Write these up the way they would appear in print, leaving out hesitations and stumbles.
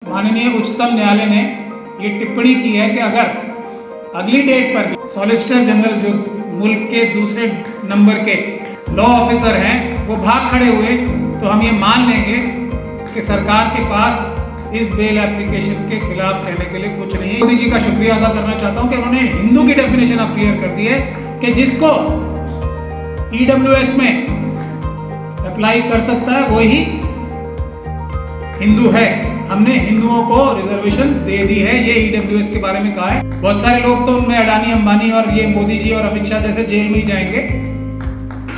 माननीय उच्चतम न्यायालय ने ये टिप्पणी की है कि अगर अगली डेट पर भी सॉलिसिटर जनरल जो मुल्क के दूसरे नंबर के लॉ ऑफिसर हैं वो भाग खड़े हुए तो हम ये मान लेंगे कि सरकार के पास इस बेल एप्लीकेशन के खिलाफ कहने के लिए कुछ नहीं है। मोदी जी का शुक्रिया अदा करना चाहता हूं कि उन्होंने हिंदू की डेफिनेशन अब क्लियर कर दी है कि जिसको ईडब्ल्यूएस में अप्लाई कर सकता है वही हिंदू है। हमने हिंदुओं को रिजर्वेशन दे दी है, ये ईडब्ल्यूएस के बारे में कहा है। बहुत सारे लोग तो उनमें अडानी अंबानी और ये मोदी जी और अमित शाह जैसे जेल में ही जाएंगे।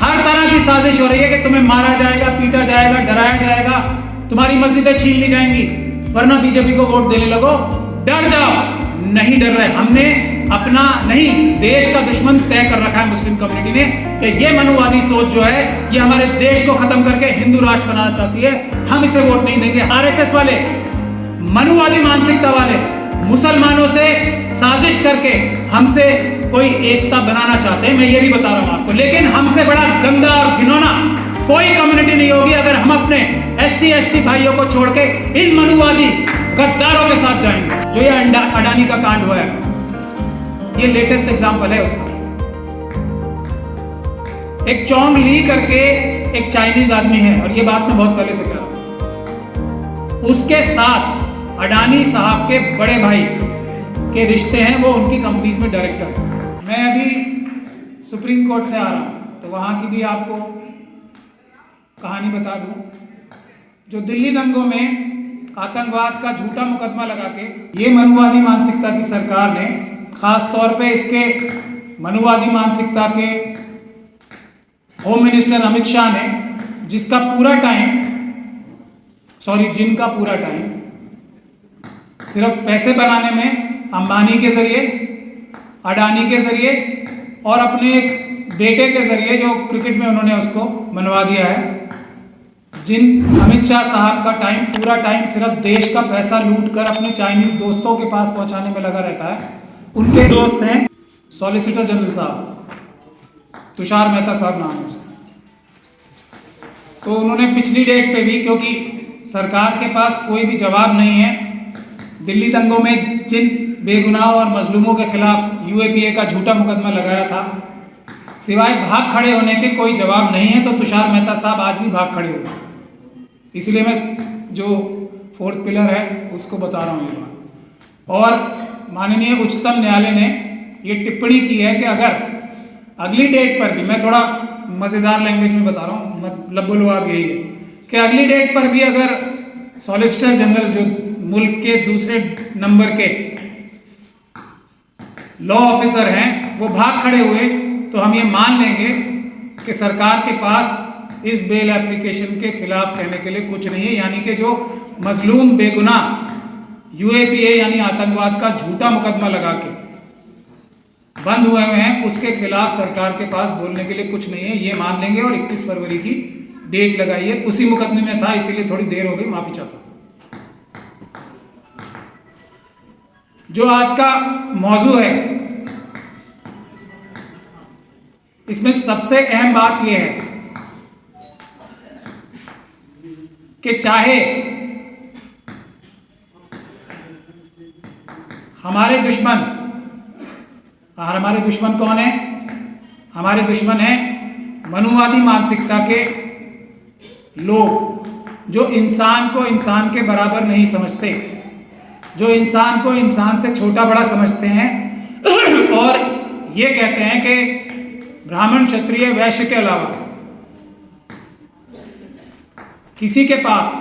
हर तरह की साजिश हो रही है कि तुम्हें मारा जाएगा, पीटा जाएगा, डराया जाएगा, तुम्हारी मस्जिदें छीन ली जाएंगी वरना बीजेपी को वोट देने लगो। डर जाओ, नहीं डर रहे। हमने अपना नहीं देश का दुश्मन तय कर रखा है मुस्लिम कम्युनिटी ने कि ये मनुवादी सोच जो है ये हमारे देश को खत्म करके हिंदू राष्ट्र बनाना चाहती है। हम इसे वोट नहीं देंगे। आरएसएस वाले, मनुवादी मानसिकता वाले मुसलमानों से साजिश करके हमसे कोई एकता बनाना चाहते हैं, मैं ये भी बता रहा हूं आपको। लेकिन हमसे बड़ा गंदा और घिनौना कोई कम्युनिटी नहीं होगी अगर हम अपने SC ST भाइयों को छोड़ के इन मनुवादी गद्दारों के साथ जाएंगे। जो ये अडानी का कांड हुआ है, ये लेटेस्ट एग्जांपल है उसका। एक चोंग ली करके एक चाइनीज आदमी है, और ये बात मैं बहुत पहले से कह रहा हूं, उसके साथ अडानी साहब के बड़े भाई के रिश्ते हैं, वो उनकी कंपनीज में डायरेक्टर। मैं अभी सुप्रीम कोर्ट से आ रहा हूं तो वहां की भी आपको कहानी बता दूं। जो दिल्ली दंगों में आतंकवाद का झूठा मुकदमा लगा के ये मनुवादी मानसिकता की सरकार ने, खास तौर पे इसके मनुवादी मानसिकता के होम मिनिस्टर अमित शाह ने, जिनका पूरा टाइम सिर्फ पैसे बनाने में अंबानी के जरिए, अडानी के जरिए और अपने एक बेटे के जरिए जो क्रिकेट में उन्होंने उसको मनवा दिया है। जिन अमित शाह साहब का पूरा टाइम सिर्फ देश का पैसा लूट कर अपने चाइनीज दोस्तों के पास पहुंचाने में लगा रहता है। उनके दोस्त हैं सॉलिसिटर जनरल साहब, तुषार मेहता साहब नाम है उसका। तो उन्होंने पिछली डेट पे भी, क्योंकि सरकार के पास कोई भी जवाब नहीं है, दिल्ली दंगों में जिन बेगुनाह और मजलूमों के खिलाफ UAPA का झूठा मुकदमा लगाया था, सिवाय भाग खड़े होने के कोई जवाब नहीं है। तो तुषार मेहता साहब आज भी भाग खड़े हुए। इसलिए मैं जो 4th पिलर है उसको बता रहा हूँ ये बात। और माननीय उच्चतम न्यायालय ने ये टिप्पणी की है कि अगर अगली डेट पर भी, मैं थोड़ा मज़ेदार लैंग्वेज में बता रहा हूँ, लब्बुलवाब यही है कि अगली डेट पर भी अगर सॉलिसिटर जनरल जो मुल्क के दूसरे नंबर के लॉ ऑफिसर हैं वो भाग खड़े हुए तो हम ये मान लेंगे कि सरकार के पास इस बेल एप्लीकेशन के खिलाफ कहने के लिए कुछ नहीं है। यानी कि जो मजलूम बेगुनाह UAPA यानी आतंकवाद का झूठा मुकदमा लगा के बंद हुए हैं, उसके खिलाफ सरकार के पास बोलने के लिए कुछ नहीं है, ये मान लेंगे। और 21 फरवरी की डेट लगाई है। उसी मुकदमे में था, इसीलिए थोड़ी देर हो गई, माफी चाहता हूं। जो आज का मौजू है, इसमें सबसे अहम बात यह है कि चाहे हमारे दुश्मन कौन है? हमारे दुश्मन हैं मनुवादी मानसिकता के लोग, जो इंसान को इंसान के बराबर नहीं समझते, जो इंसान को इंसान से छोटा बड़ा समझते हैं और ये कहते हैं कि ब्राह्मण, क्षत्रिय, वैश्य के अलावा किसी के पास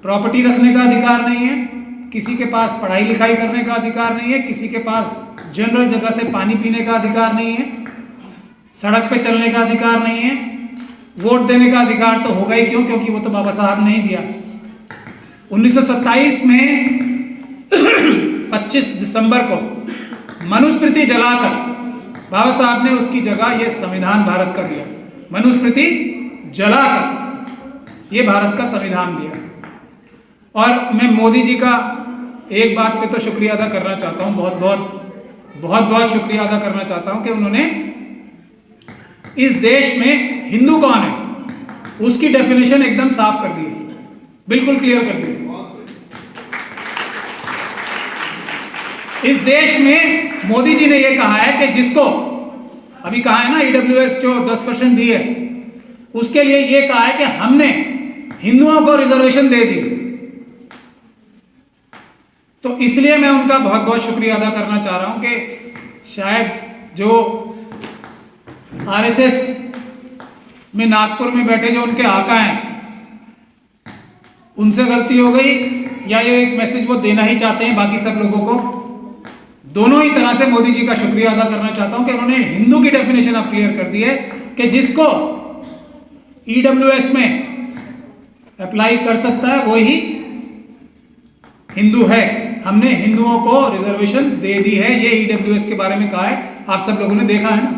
प्रॉपर्टी रखने का अधिकार नहीं है, किसी के पास पढ़ाई लिखाई करने का अधिकार नहीं है, किसी के पास जनरल जगह से पानी पीने का अधिकार नहीं है, सड़क पे चलने का अधिकार नहीं है। वोट देने का अधिकार तो होगा ही क्यों, क्योंकि वो तो बाबा साहब ने ही दिया। 1927 में 25 दिसंबर को मनुस्मृति जलाकर बाबा साहब ने उसकी जगह ये संविधान भारत का दिया। मनुस्मृति जलाकर ये भारत का संविधान दिया। और मैं मोदी जी का एक बात पे तो शुक्रिया अदा करना चाहता हूँ, बहुत बहुत शुक्रिया अदा करना चाहता हूँ कि उन्होंने इस देश में हिंदू कौन है उसकी डेफिनेशन एकदम साफ कर दी है। बिल्कुल क्लियर कर दिया। इस देश में मोदी जी ने यह कहा है कि जिसको अभी कहा है ना ईडब्ल्यूएस जो 10% दी है, उसके लिए यह कहा है कि हमने हिंदुओं को रिजर्वेशन दे दी। तो इसलिए मैं उनका बहुत बहुत शुक्रिया अदा करना चाह रहा हूं कि शायद जो आरएसएस में नागपुर में बैठे जो उनके आका हैं, उनसे गलती हो गई या ये एक मैसेज वो देना ही चाहते हैं बाकी सब लोगों को। दोनों ही तरह से मोदी जी का शुक्रिया अदा करना चाहता हूं कि उन्होंने हिंदू की डेफिनेशन अब क्लियर कर दी है कि जिसको ईडब्ल्यूएस में अप्लाई कर सकता है वही हिंदू है। हमने हिंदुओं को रिजर्वेशन दे दी है, ये ईडब्ल्यूएस के बारे में कहा है, आप सब लोगों ने देखा है ना।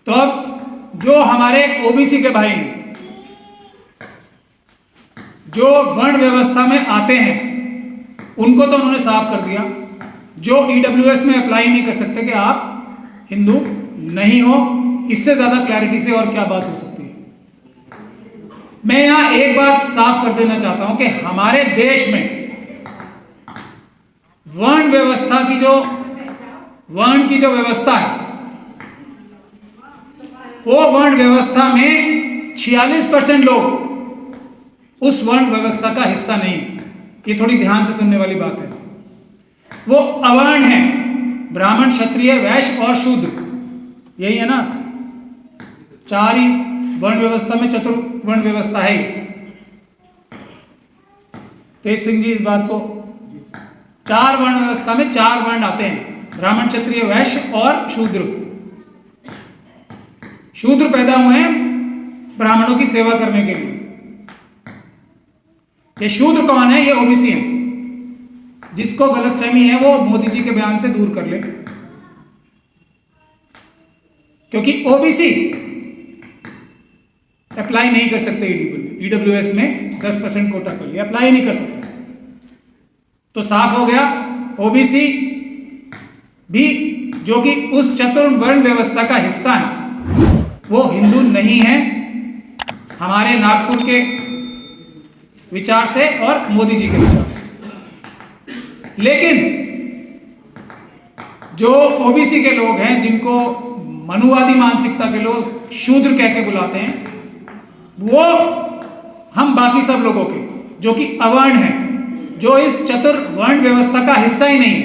तो अब जो हमारे ओबीसी के भाई हैं, जो वर्ण व्यवस्था में आते हैं, उनको तो उन्होंने साफ कर दिया। जो ईडब्ल्यूएस में अप्लाई नहीं कर सकते कि आप हिंदू नहीं हो, इससे ज्यादा क्लैरिटी से और क्या बात हो सकती है। मैं यहां एक बात साफ कर देना चाहता हूं कि हमारे देश में वर्ण व्यवस्था की जो वर्ण की जो व्यवस्था है, वो वर्ण व्यवस्था में 46% लोग उस वर्ण व्यवस्था का हिस्सा नहीं। ये थोड़ी ध्यान से सुनने वाली बात है। वो अवर्ण है, ब्राह्मण, क्षत्रिय, वैश्य और शूद्र, यही है ना। 4 ही वर्ण व्यवस्था में चतुर्वर्ण व्यवस्था है। तेज सिंह जी इस बात को, 4 वर्ण व्यवस्था में 4 वर्ण आते हैं, ब्राह्मण, क्षत्रिय, वैश्य और शूद्र। शूद्र पैदा हुए हैं ब्राह्मणों की सेवा करने के लिए। ये शूद्र कौन है? ये ओबीसी है। जिसको गलतफहमी है वो मोदी जी के बयान से दूर कर ले, क्योंकि ओबीसी अप्लाई नहीं कर सकते ईडब्ल्यूएस में 10% कोटा के लिए अप्लाई नहीं कर सकते। तो साफ हो गया, ओबीसी भी जो कि उस चतुर्वर्ण व्यवस्था का हिस्सा है, वो हिंदू नहीं है हमारे नागपुर के विचार से और मोदी जी के विचार से। लेकिन जो ओबीसी के लोग हैं, जिनको मनुवादी मानसिकता के लोग शूद्र कह के बुलाते हैं, वो हम बाकी सब लोगों के जो कि अवर्ण हैं, जो इस चतुर्वर्ण व्यवस्था का हिस्सा ही नहीं है।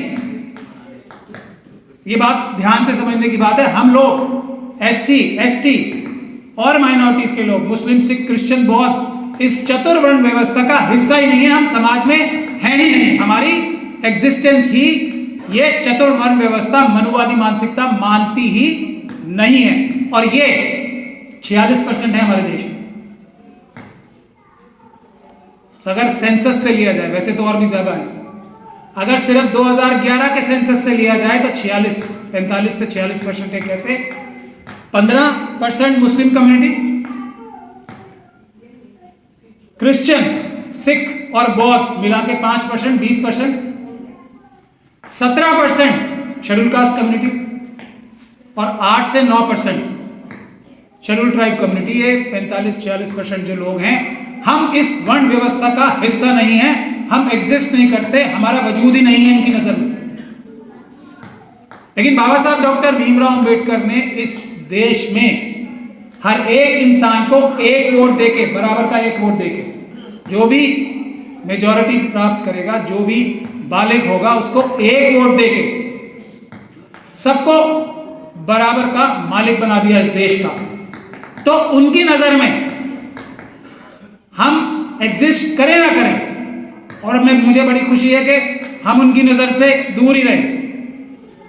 ये बात ध्यान से समझने की बात है। हम लोग एससी, एसटी और माइनॉरिटीज के लोग, मुस्लिम, सिख, क्रिश्चियन, बौद्ध, इस चतुर्वर्ण व्यवस्था का हिस्सा ही नहीं है। हम समाज में हैं ही नहीं। हमारी एग्जिस्टेंस ही ये चतुर्वर्ण व्यवस्था, मनुवादी मानसिकता मानती ही नहीं है। और ये 46% है हमारे देश में। अगर सेंसस से लिया जाए, वैसे तो और भी ज्यादा है, अगर सिर्फ 2011 के सेंसस से लिया जाए तो 45 से 46% है। कैसे? 15% मुस्लिम कम्युनिटी, क्रिश्चियन, सिख और बौद्ध मिला के 5%, 20%, 17% शेड्यूल कास्ट कम्युनिटी और 8 से 9% शेड्यूल ट्राइब कम्युनिटी। ये 45-46% जो लोग हैं, हम इस वर्ण व्यवस्था का हिस्सा नहीं है। हम एग्जिस्ट नहीं करते, हमारा वजूद ही नहीं है इनकी नजर में। लेकिन बाबा साहब डॉक्टर भीमराव अंबेडकर ने इस देश में हर एक इंसान को एक वोट देके, बराबर का एक वोट देके, जो भी मेजॉरिटी प्राप्त करेगा, जो भी बालिग होगा, उसको एक वोट देके सबको बराबर का मालिक बना दिया इस देश का। तो उनकी नजर में हम एग्जिस्ट करें ना करें, और मुझे बड़ी खुशी है कि हम उनकी नजर से दूर ही रहें,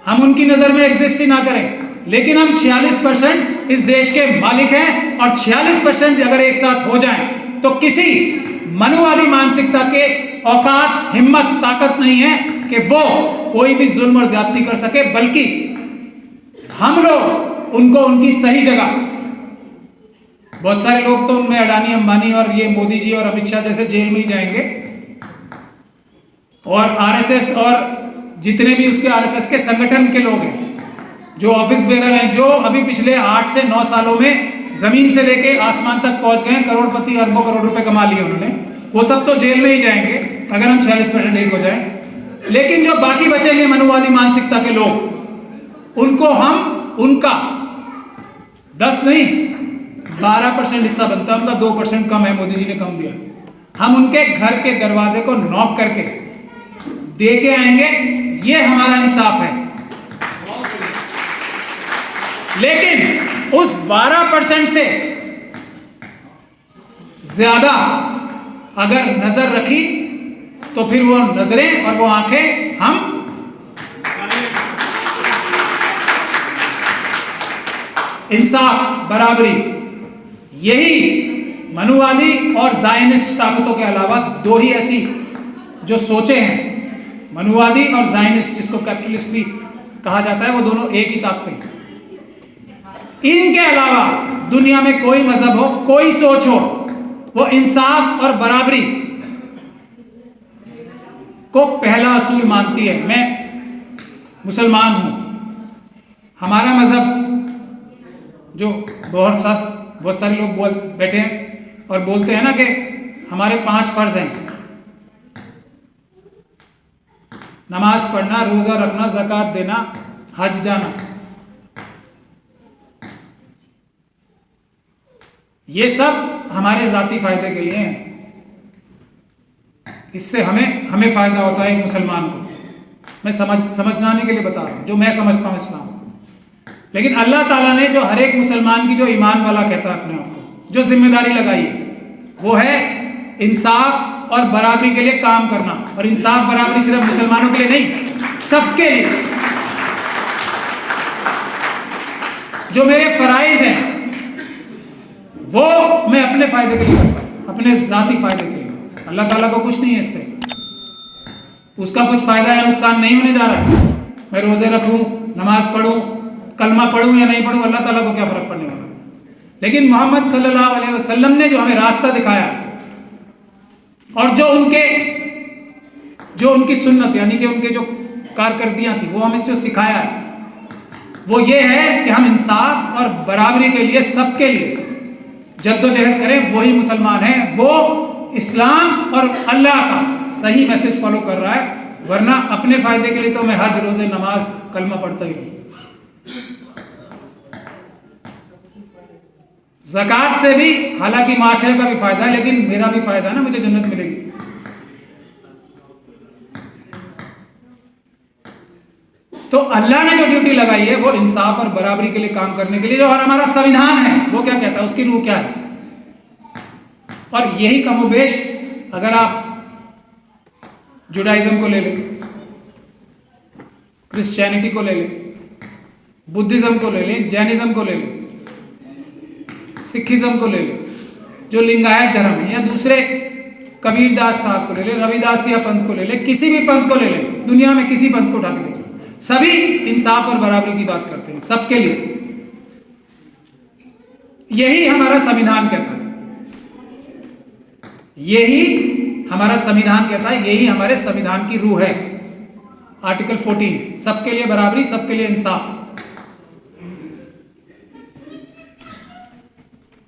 हम उनकी नजर में एग्जिस्ट ही ना करें, लेकिन हम 46% इस देश के मालिक हैं। और 46% अगर एक साथ हो जाएं तो किसी मनुवादी मानसिकता के औकात, हिम्मत, ताकत नहीं है कि वो कोई भी जुल्म और ज्यादती कर सके, बल्कि हम लोग उनको उनकी सही जगह, बहुत सारे लोग तो उनमें अडानी, अंबानी और ये मोदी जी और अमित शाह जैसे जेल में ही जाएंगे, और आरएसएस और जितने भी उसके आरएसएस के संगठन के लोग हैं, जो ऑफिस बेरर हैं, जो अभी पिछले 8 से 9 सालों में जमीन से लेके आसमान तक पहुंच गए, करोड़पति, अरबों करोड़ रुपए कमा लिए उन्होंने, वो सब तो जेल में ही जाएंगे अगर हम 46% एक हो जाए। लेकिन जो बाकी बचेंगे मनुवादी मानसिकता के लोग, उनको हम उनका 10 नहीं 12% हिस्सा बनता है, उनका 2% कम है, मोदी जी ने कम दिया। हम उनके घर के दरवाजे को नॉक करके दे के आएंगे, ये हमारा इंसाफ है। लेकिन उस 12% से ज्यादा अगर नजर रखी तो फिर वो नजरें और वो आंखें हम इंसाफ, बराबरी, यही मनुवादी और जायनिस्ट ताकतों के अलावा दो ही ऐसी जो सोचे हैं, मनुवादी और जायनिस्ट, जिसको कैपिटलिस्ट भी कहा जाता है, वो दोनों एक ही ताकतें हैं। इनके अलावा दुनिया में कोई मजहब हो, कोई सोच हो, वो इंसाफ और बराबरी को पहला असूल मानती है। मैं मुसलमान हूं, हमारा मजहब, जो बहुत सारे लोग बैठे हैं और बोलते हैं ना कि हमारे 5 फर्ज हैं, नमाज पढ़ना, रोजा रखना, ज़कात देना, हज जाना। ये सब हमारे जाती फायदे के लिए हैं, इससे हमें फायदा होता है एक मुसलमान को। मैं समझाने के लिए बता रहा हूं जो मैं समझता हूं इस्लाम। लेकिन अल्लाह ताला ने जो हर एक मुसलमान की, जो ईमान वाला कहता है अपने आप को, जो जिम्मेदारी लगाई है, वो है इंसाफ और बराबरी के लिए काम करना। और इंसाफ बराबरी सिर्फ मुसलमानों के लिए नहीं, सबके लिए। जो मेरे फराइज हैं वो मैं अपने फायदे के लिए करता हूं, अपने जाती फायदे के लिए। अल्लाह ताला को कुछ नहीं है इससे, उसका कुछ फायदा या नुकसान नहीं होने जा रहा है। मैं रोजे रखूं, नमाज पढ़ूं, कलमा पढ़ूं या नहीं पढ़ूं, अल्लाह ताला को क्या फर्क पड़ने वाला। लेकिन मोहम्मद सल्लल्लाहु अलैहि वसल्लम ने जो हमें रास्ता दिखाया और जो उनकी सुन्नत, यानी कि उनके जो कारकर्दियां थी, वो हमें जो सिखाया है, वो ये है कि हम इंसाफ और बराबरी के लिए, सबके लिए जद्दोजहद करें। वही मुसलमान है, वो इस्लाम और अल्लाह का सही मैसेज फॉलो कर रहा है। वरना अपने फायदे के लिए तो मैं हज, रोजे, नमाज, कलमा पढ़ता ही हूं। ज़कात से भी हालांकि माशरे का भी फायदा है, लेकिन मेरा भी फायदा है ना, मुझे जन्नत मिलेगी। तो अल्लाह ने जो ड्यूटी लगाई है वो इंसाफ और बराबरी के लिए काम करने के लिए, जो और हमारा संविधान है वो क्या कहता है, उसकी रूह क्या है। और यही कमोबेश अगर आप जुडाइज्म को ले लें, क्रिश्चियनिटी को ले लें, बुद्धिज्म को ले लें, जैनिज्म को ले लें, सिखिज्म को ले लें, जो लिंगायत धर्म है, या दूसरे कबीरदास साहब को ले लें, रविदासिया पंथ को ले लें, किसी भी पंथ को ले लें, दुनिया में किसी पंथ को उठा के देखिए, सभी इंसाफ और बराबरी की बात करते हैं, सबके लिए। यही हमारा संविधान कहता है, यही हमारा संविधान कहता है, यही हमारे संविधान की रूह है। आर्टिकल 14, सबके लिए बराबरी, सबके लिए इंसाफ।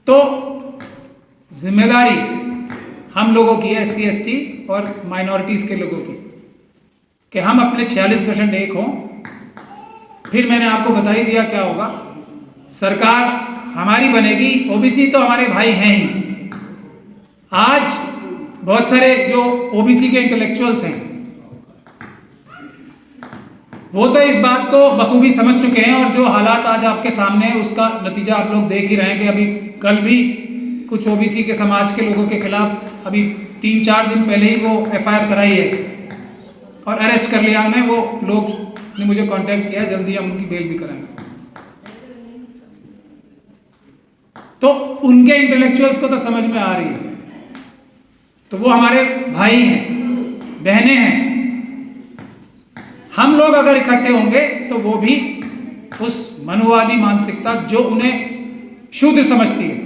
तो जिम्मेदारी हम लोगों की है, SC ST और माइनॉरिटीज के लोगों की, कि हम अपने 46% एक हों। फिर मैंने आपको बता ही दिया क्या होगा, सरकार हमारी बनेगी। OBC तो हमारे भाई हैं ही। आज बहुत सारे जो OBC के इंटेलेक्चुअल्स हैं, वो तो इस बात को बखूबी समझ चुके हैं, और जो हालात आज आपके सामने है उसका नतीजा आप लोग देख ही रहे हैं कि अभी कल भी कुछ OBC के समाज के लोगों के खिलाफ अभी 3-4 दिन पहले ही वो FIR कराई है और अरेस्ट कर लिया उन्हें। वो लोग ने मुझे कांटेक्ट किया, जल्दी हम उनकी बेल भी कराएंगे। तो उनके इंटेलेक्चुअल्स को तो समझ में आ रही है, तो वो हमारे भाई हैं, बहनें हैं। हम लोग अगर इकट्ठे होंगे तो वो भी उस मनुवादी मानसिकता जो उन्हें शुद्ध समझती है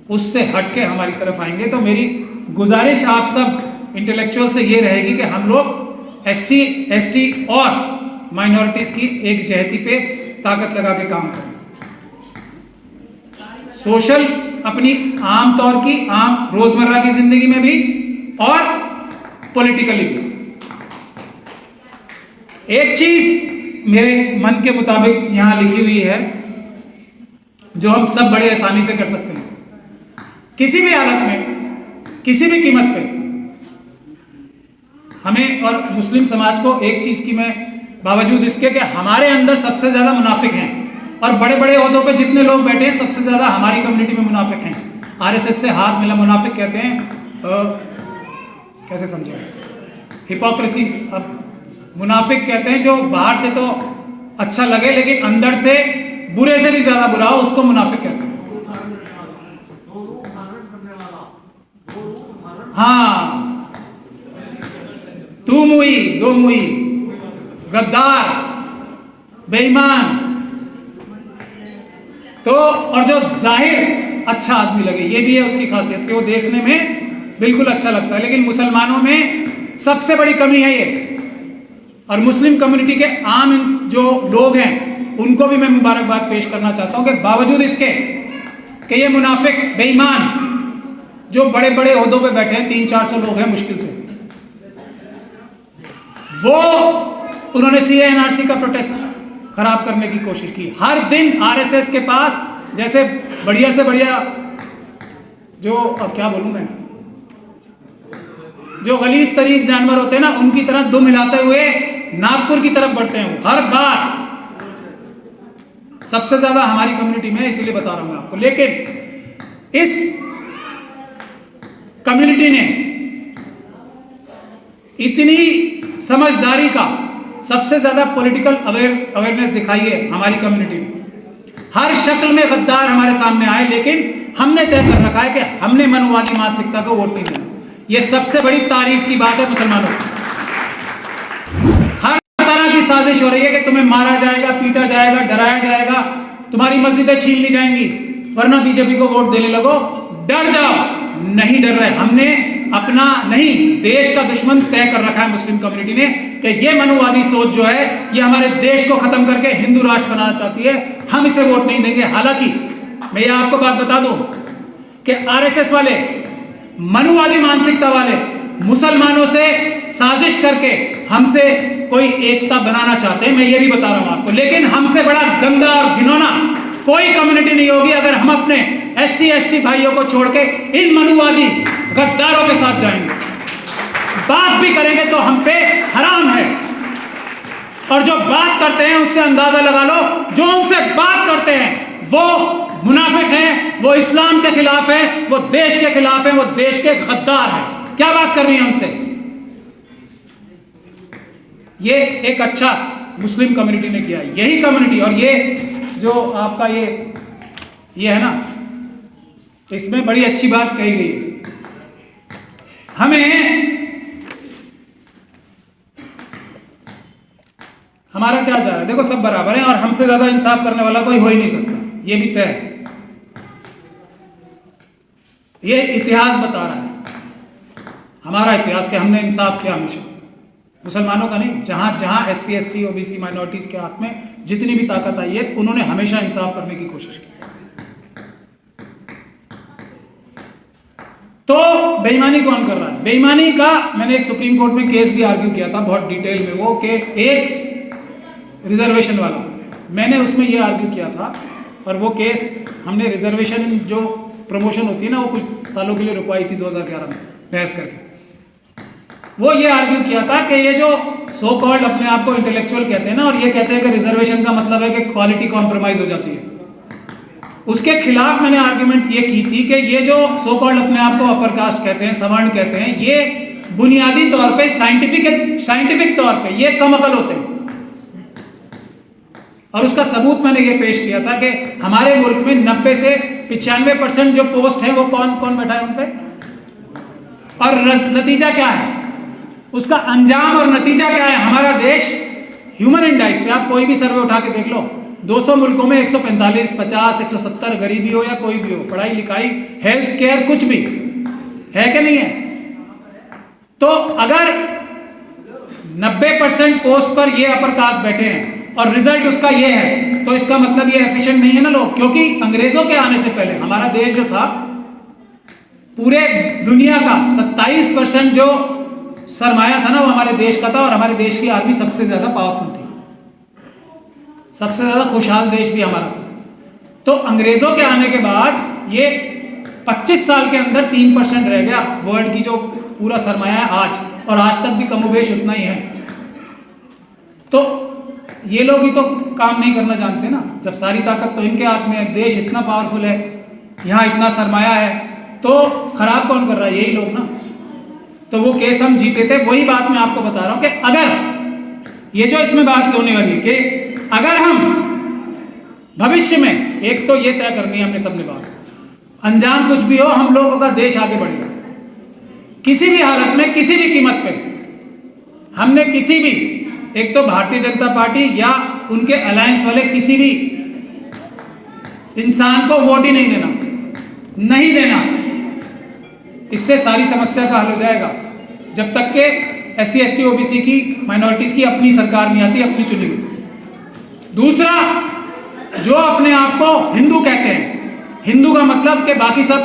उससे हटके हमारी तरफ आएंगे। तो मेरी गुजारिश आप सब इंटेलेक्चुअल से ये रहेगी कि हम लोग SC ST और माइनॉरिटीज की एक जहती पे ताकत लगा के काम करें। सोशल, अपनी आम तौर की आम रोजमर्रा की जिंदगी में भी और पॉलिटिकली भी। एक चीज मेरे मन के मुताबिक यहां लिखी हुई है जो हम सब बड़े आसानी से कर सकते हैं। किसी भी हालत में, किसी भी कीमत पे हमें और मुस्लिम समाज को एक चीज की मैं, बावजूद इसके कि हमारे अंदर सबसे ज्यादा मुनाफिक हैं और बड़े बड़े ओहदों पे जितने लोग बैठे हैं सबसे ज्यादा हमारी कम्युनिटी में मुनाफिक हैं। आरएसएस से हाथ मिला, मुनाफिक कहते हैं, कैसे समझे, हिपोक्रेसी। अब मुनाफिक कहते हैं जो बाहर से तो अच्छा लगे लेकिन अंदर से बुरे से भी ज्यादा बुरा हो, उसको मुनाफिक कहते हैं। हाँ, तू मुई दो मुई, गद्दार, बेईमान। तो और जो जाहिर अच्छा आदमी लगे, ये भी है उसकी खासियत कि वो देखने में बिल्कुल अच्छा लगता है, लेकिन मुसलमानों में सबसे बड़ी कमी है ये। और मुस्लिम कम्युनिटी के आम जो लोग हैं उनको भी मैं मुबारकबाद पेश करना चाहता हूं कि बावजूद इसके कि ये मुनाफिक, बेईमान जो बड़े बड़े ओहदों पे बैठे हैं, 300-400 लोग हैं मुश्किल से, वो उन्होंने CA/NRC का प्रोटेस्ट खराब करने की कोशिश की। हर दिन आरएसएस के पास जैसे बढ़िया से बढ़िया, जो अब क्या बोलूं मैं, जो गलीज तरीज जानवर होते हैं ना, उनकी तरह दुम हिलाते हुए नागपुर की तरफ बढ़ते हैं वो हर बार। सबसे ज्यादा हमारी कम्युनिटी में, इसीलिए बता रहा हूं मैं आपको। लेकिन इस कम्युनिटी ने इतनी समझदारी का, सबसे ज्यादा पॉलिटिकल अवेयरनेस दिखाई है हमारी कम्युनिटी में। हर शक्ल में गद्दार हमारे सामने आए, लेकिन हमने तय कर रखा है कि हमने मनुवादी मानसिकता को वोट नहीं देना। यह सबसे बड़ी तारीफ की बात है मुसलमानों की। हर तरह की साजिश हो रही है कि तुम्हें मारा जाएगा, पीटा जाएगा, डराया जाएगा, तुम्हारी मस्जिदें छीन ली जाएंगी वरना बीजेपी को वोट देने लगो। डर जाओ, नहीं डर रहे। हमने अपना नहीं, देश का दुश्मन तय कर रखा है मुस्लिम कम्युनिटी ने कि ये मनुवादी सोच जो है ये हमारे देश को खत्म करके हिंदू राष्ट्र बनाना चाहती है। हम इसे वोट नहीं देंगे। हालांकि मैं ये आपको बात बता दूं कि आरएसएस वाले, मनुवादी मानसिकता वाले मुसलमानों से साजिश करके हमसे कोई एकता बनाना चाहते हैं, मैं ये भी बता रहा हूं आपको। लेकिन हमसे बड़ा गंदा और घिनौना कोई कम्युनिटी नहीं होगी अगर हम अपने SC/ST भाइयों को छोड़ के इन मनुवादी गद्दारों के साथ जाएंगे। बात भी करेंगे तो हम पे हराम है। और जो बात करते हैं उससे अंदाजा लगा लो, जो उनसे बात करते हैं वो मुनाफिक हैं, वो इस्लाम के खिलाफ है, वो देश के खिलाफ है, वो देश के गद्दार हैं। क्या बात कर रही है उनसे? ये एक अच्छा मुस्लिम कम्युनिटी ने किया, यही कम्युनिटी। और ये जो आपका ये है ना, इसमें बड़ी अच्छी बात कही गई है। हमारा क्या जा रहा है, देखो सब बराबर है और हमसे ज्यादा इंसाफ करने वाला कोई हो ही नहीं सकता, ये भी तय है। ये इतिहास बता रहा है, हमारा इतिहास, कि हमने इंसाफ किया हमेशा, मुसलमानों का नहीं। जहां जहां SC/ST OBC माइनॉरिटीज के हाथ में जितनी भी ताकत आई है, उन्होंने हमेशा इंसाफ करने की कोशिश की। तो बेईमानी कौन कर रहा है? बेईमानी का मैंने एक सुप्रीम कोर्ट में केस भी आर्ग्यू किया था बहुत डिटेल में, वो कि एक रिजर्वेशन वाला, मैंने उसमें ये आर्ग्यू किया था। और वो केस हमने, रिजर्वेशन जो प्रमोशन होती है ना, वो कुछ सालों के लिए रुकवाई थी 2011 में बहस करके। वो ये आर्ग्यू किया था कि ये जो सो कॉल्ड अपने आप को इंटेलेक्चुअल कहते हैं ना, और ये कहते हैं कि रिजर्वेशन का मतलब है कि क्वालिटी कॉम्प्रोमाइज हो जाती है, उसके खिलाफ मैंने आर्ग्यूमेंट ये की थी कि ये जो सो कॉल्ड अपने आप को अपर कास्ट कहते हैं, सवर्ण कहते हैं, ये बुनियादी तौर पे साइंटिफिक तौर पे ये कम अकल होते हैं। और उसका सबूत मैंने ये पेश किया था कि हमारे मुल्क में 90 से 95% जो पोस्ट है वो कौन कौन बैठा है उन पे, और नतीजा क्या है, उसका अंजाम और नतीजा क्या है? हमारा देश ह्यूमन इंडाइस पे आप कोई भी सर्वे उठा के देख लो, 200 मुल्कों में 145, 50, 170, गरीबी हो या कोई भी हो, पढ़ाई लिखाई, हेल्थ केयर, कुछ भी है कि नहीं है? तो अगर 90% पोस्ट पर ये अपर कास्ट बैठे हैं और रिजल्ट उसका ये है, तो इसका मतलब ये एफिशिएंट नहीं है ना लोग। क्योंकि अंग्रेजों के आने से पहले हमारा देश जो था, पूरे दुनिया का 27% जो सरमाया था ना वो हमारे देश का था, और हमारे देश की आर्मी सबसे ज्यादा पावरफुल थी, सबसे ज्यादा खुशहाल देश भी हमारा था। तो अंग्रेजों के आने के बाद ये 25 साल के अंदर 3% रह गया वर्ल्ड की जो पूरा सरमाया है आज, और आज तक भी कमोबेश उतना ही है। तो ये लोग ही तो काम नहीं करना जानते ना, जब सारी ताकत तो इनके हाथ में है, देश इतना पावरफुल है, यहाँ इतना सरमाया है, तो खराब कौन कर रहा है? यही लोग ना। तो वो केस हम जीते थे, वही बात मैं आपको बता रहा हूं कि अगर ये जो इसमें बात होने वाली है कि अगर हम भविष्य में, एक तो ये तय करनी है हमने सबने बात, अंजाम कुछ भी हो, हम लोगों का देश आगे बढ़ेगा किसी भी हालत में, किसी भी कीमत पे। हमने किसी भी, एक तो भारतीय जनता पार्टी या उनके अलायंस वाले किसी भी इंसान को वोट ही नहीं देना, नहीं देना। इससे सारी समस्या का हल हो जाएगा। जब तक के SC ST OBC की, माइनॉरिटीज की अपनी सरकार नहीं आती, अपनी चुनी हुई। दूसरा, जो अपने आप को हिंदू कहते हैं, हिंदू का मतलब कि बाकी सब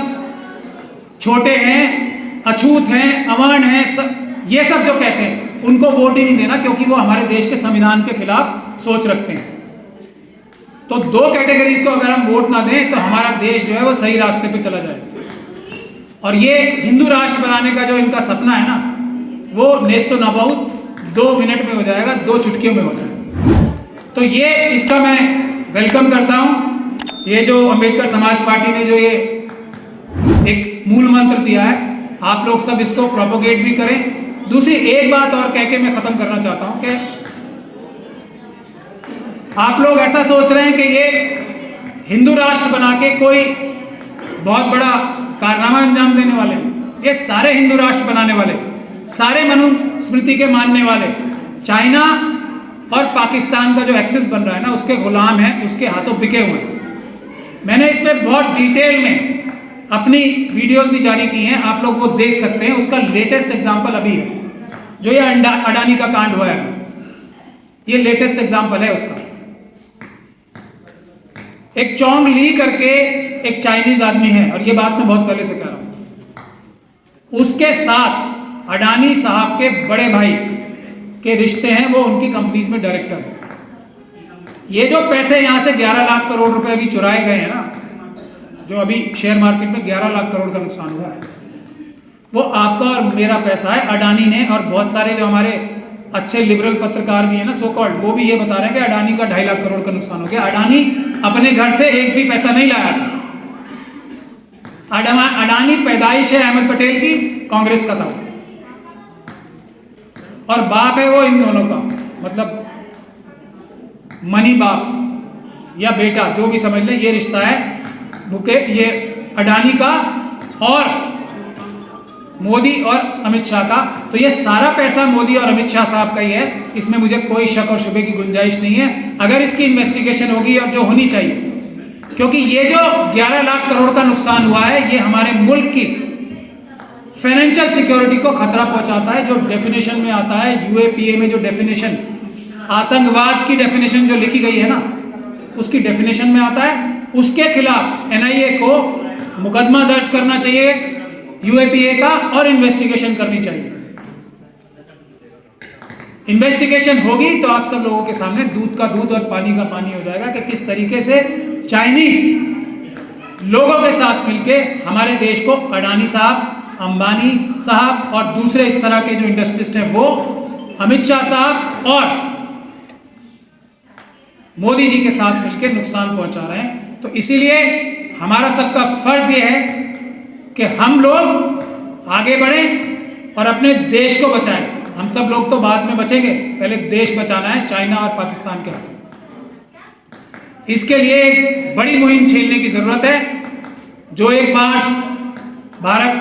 छोटे हैं, अछूत हैं, अवर्ण हैं, ये सब जो कहते हैं, उनको वोट ही नहीं देना, क्योंकि वो हमारे देश के संविधान के खिलाफ सोच रखते हैं। तो दो कैटेगरीज को अगर हम वोट ना दें तो हमारा देश जो है वो सही रास्ते पे चला जाएगा। और ये हिंदू राष्ट्र बनाने का जो इनका सपना है ना, वो नेस्तो नाबूद 2 मिनट में हो जाएगा, 2 चुटकियों में हो जाएगा। तो ये इसका मैं वेलकम करता हूं। ये जो अंबेडकर समाज पार्टी ने जो ये एक मूल मंत्र दिया है, आप लोग सब इसको प्रोपोगेट भी करें। दूसरी एक बात और कह के मैं खत्म करना चाहता हूं कि आप लोग ऐसा सोच रहे हैं कि ये हिंदू राष्ट्र बना के कोई बहुत बड़ा कारनामा अंजाम देने वाले, ये सारे हिंदू राष्ट्र बनाने वाले, सारे मनुस्मृति के मानने वाले, चाइना और पाकिस्तान का जो एक्सेस बन रहा है ना, उसके गुलाम हैं, उसके हाथों बिके हुए हैं। मैंने इसमें बहुत डिटेल में अपनी वीडियोस भी जारी की हैं, आप लोग वो देख सकते हैं। उसका लेटेस्ट एग्जाम्पल अभी है, जो ये अडानी का कांड हुआ है, ये लेटेस्ट एग्जाम्पल है उसका। एक चोंग ली करके एक चाइनीज आदमी है, और ये बात मैं बहुत पहले से कह रहा हूं, उसके साथ अडानी साहब के बड़े भाई के रिश्ते हैं, वो उनकी कंपनीज में डायरेक्टर है। ये जो पैसे यहां से 11 लाख करोड़ रुपए अभी चुराए गए हैं ना, जो अभी शेयर मार्केट में 11 लाख करोड़ का नुकसान हुआ है, वो आपका और मेरा पैसा है। अडानी ने, और बहुत सारे जो हमारे अच्छे लिबरल पत्रकार भी है ना, सो कॉल्ड, वो भी ये बता रहे हैं कि अडानी का 2.5 लाख करोड़ का नुकसान हो गया। अडानी अपने घर से एक भी पैसा नहीं लाया था। अडानी पैदाइश है अहमद पटेल की, कांग्रेस का था, और बाप है वो इन दोनों का, मतलब मनी बाप या बेटा, जो भी समझ ले, ये रिश्ता है ये अडानी का और मोदी और अमित शाह का। तो ये सारा पैसा मोदी और अमित शाह साहब का ही है, इसमें मुझे कोई शक और शुबे की गुंजाइश नहीं है। अगर इसकी इन्वेस्टिगेशन होगी, और जो होनी चाहिए, क्योंकि ये जो 11 लाख करोड़ का नुकसान हुआ है, ये हमारे मुल्क की फाइनेंशियल सिक्योरिटी को खतरा पहुंचाता है। जो डेफिनेशन में आता है, UAPA में जो डेफिनेशन, आतंकवाद की डेफिनेशन जो लिखी गई है ना, उसकी डेफिनेशन में आता है, उसके खिलाफ NIA को मुकदमा दर्ज करना चाहिए UAPA का, और इन्वेस्टिगेशन करनी चाहिए। इन्वेस्टिगेशन होगी तो आप सब लोगों के सामने दूध का दूध और पानी का पानी हो जाएगा कि किस तरीके से चाइनीज लोगों के साथ मिलके हमारे देश को अडानी साहब, अंबानी साहब और दूसरे इस तरह के जो इंडस्ट्रिस्ट हैं, वो अमित शाह साहब और मोदी जी के साथ मिलकर नुकसान पहुंचा रहे हैं। तो इसीलिए हमारा सबका फर्ज ये है कि हम लोग आगे बढ़ें और अपने देश को बचाएं। हम सब लोग तो बाद में बचेंगे, पहले देश बचाना है चाइना और पाकिस्तान के हाथों। इसके लिए एक बड़ी मुहिम छेड़ने की जरूरत है। जो एक मार्च भारत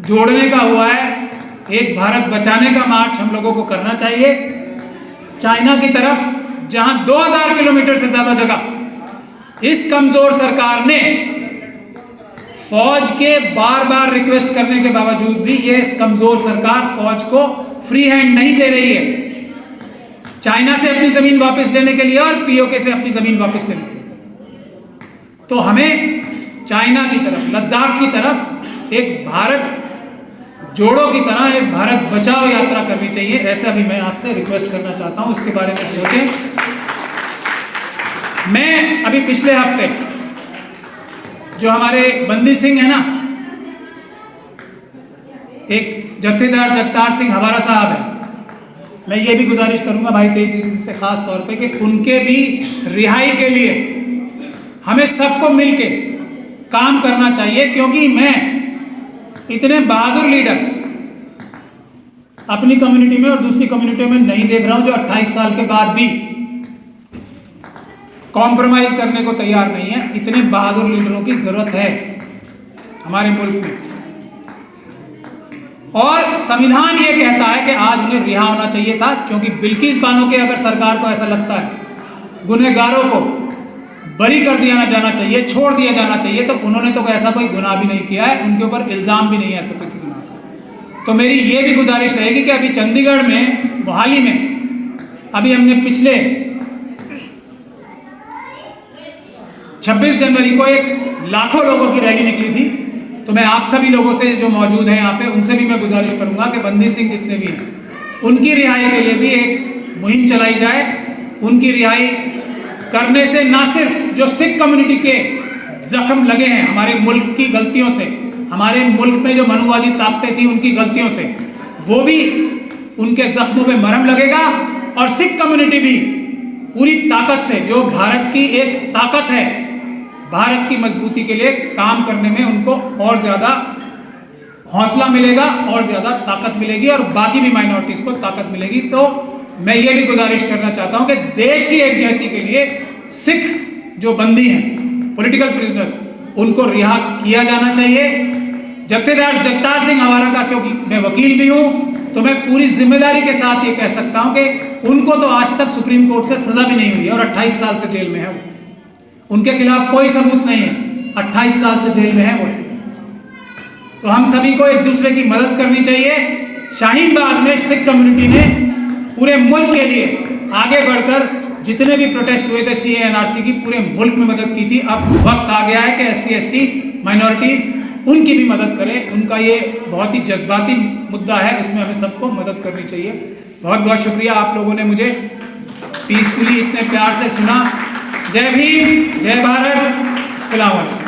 जोड़ने का हुआ है, एक भारत बचाने का मार्च हम लोगों को करना चाहिए। चाइना की तरफ, जहां 2000 किलोमीटर से ज्यादा जगह इस कमजोर सरकार ने फौज के बार बार रिक्वेस्ट करने के बावजूद भी, ये कमजोर सरकार फौज को फ्री हैंड नहीं दे रही है। चाइना से अपनी जमीन वापस लेने के लिए और पीओके से अपनी जमीन वापस लेने के लिए। तो हमें चाइना की तरफ, लद्दाख की तरफ एक भारत जोड़ो की तरह एक भारत बचाओ यात्रा करनी चाहिए। ऐसा भी मैं आपसे रिक्वेस्ट करना चाहता हूं, उसके बारे में सोचें। मैं अभी पिछले हफ्ते जो हमारे बंदी सिंह है ना, एक जत्थेदार जगतार सिंह हवारा साहब है, मैं ये भी गुजारिश करूंगा भाई तेज जी से खास तौर पे कि उनके भी रिहाई के लिए हमें सबको मिलके काम करना चाहिए, क्योंकि मैं इतने बहादुर लीडर अपनी कम्युनिटी में और दूसरी कम्युनिटी में नहीं देख रहा हूं जो 28 साल के बाद भी कॉम्प्रोमाइज करने को तैयार नहीं है। इतने बहादुर लीडरों की जरूरत है हमारे मुल्क में। और संविधान ये कहता है कि आज उन्हें रिहा होना चाहिए था, क्योंकि बिल्किस बानो के अगर सरकार को ऐसा लगता है गुनहगारों को बरी कर दिया जाना चाहिए, छोड़ दिया जाना चाहिए, तो उन्होंने तो ऐसा कोई गुनाह भी नहीं किया है, उनके ऊपर इल्ज़ाम भी नहीं है ऐसा किसी गुनाह का। तो मेरी ये भी गुजारिश रहेगी कि अभी चंडीगढ़ में, मोहाली में अभी हमने पिछले 26 जनवरी को एक लाखों लोगों की रैली निकली थी। तो मैं आप सभी लोगों से जो मौजूद हैं यहाँ पे, उनसे भी मैं गुजारिश करूंगा कि बंदी सिंह जितने भी हैं उनकी रिहाई के लिए भी एक मुहिम चलाई जाए। उनकी रिहाई करने से ना सिर्फ जो सिख कम्युनिटी के जख्म लगे हैं हमारे मुल्क की गलतियों से, हमारे मुल्क में जो मनुवादी ताकतें थी उनकी गलतियों से, वो भी उनके जख्मों पे मरहम लगेगा, और सिख कम्युनिटी भी पूरी ताकत से, जो भारत की एक ताकत है, भारत की मजबूती के लिए काम करने में उनको और ज़्यादा हौसला मिलेगा और ज़्यादा ताकत मिलेगी, और बाकी भी माइनॉरिटीज़ को ताकत मिलेगी। तो मैं ये भी गुजारिश करना चाहता हूँ कि देश की एकजुटता के लिए सिख जो बंदी हैं, पॉलिटिकल प्रिजनर्स, उनको रिहा किया जाना चाहिए। जत्थेदार जगतार सिंह हवारा का, क्योंकि मैं वकील भी हूँ, तो मैं पूरी जिम्मेदारी के साथ ये कह सकता हूँ कि उनको तो आज तक सुप्रीम कोर्ट से सज़ा भी नहीं हुई है और 28 साल से जेल में है वो। उनके खिलाफ कोई सबूत नहीं है, 28 साल से जेल में है वो। तो हम सभी को एक दूसरे की मदद करनी चाहिए। शाहीन बाग में सिख कम्युनिटी ने पूरे मुल्क के लिए आगे बढ़कर जितने भी प्रोटेस्ट हुए थे सीए एनआरसी की, पूरे मुल्क में मदद की थी। अब वक्त आ गया है कि SC ST माइनॉरिटीज़ उनकी भी मदद करें। उनका ये बहुत ही जज्बाती मुद्दा है, उसमें हमें सबको मदद करनी चाहिए। बहुत बहुत शुक्रिया, आप लोगों ने मुझे पीसफुली इतने प्यार से सुना। जय भीम, जय भारत, अस्सलाम वालेकुम।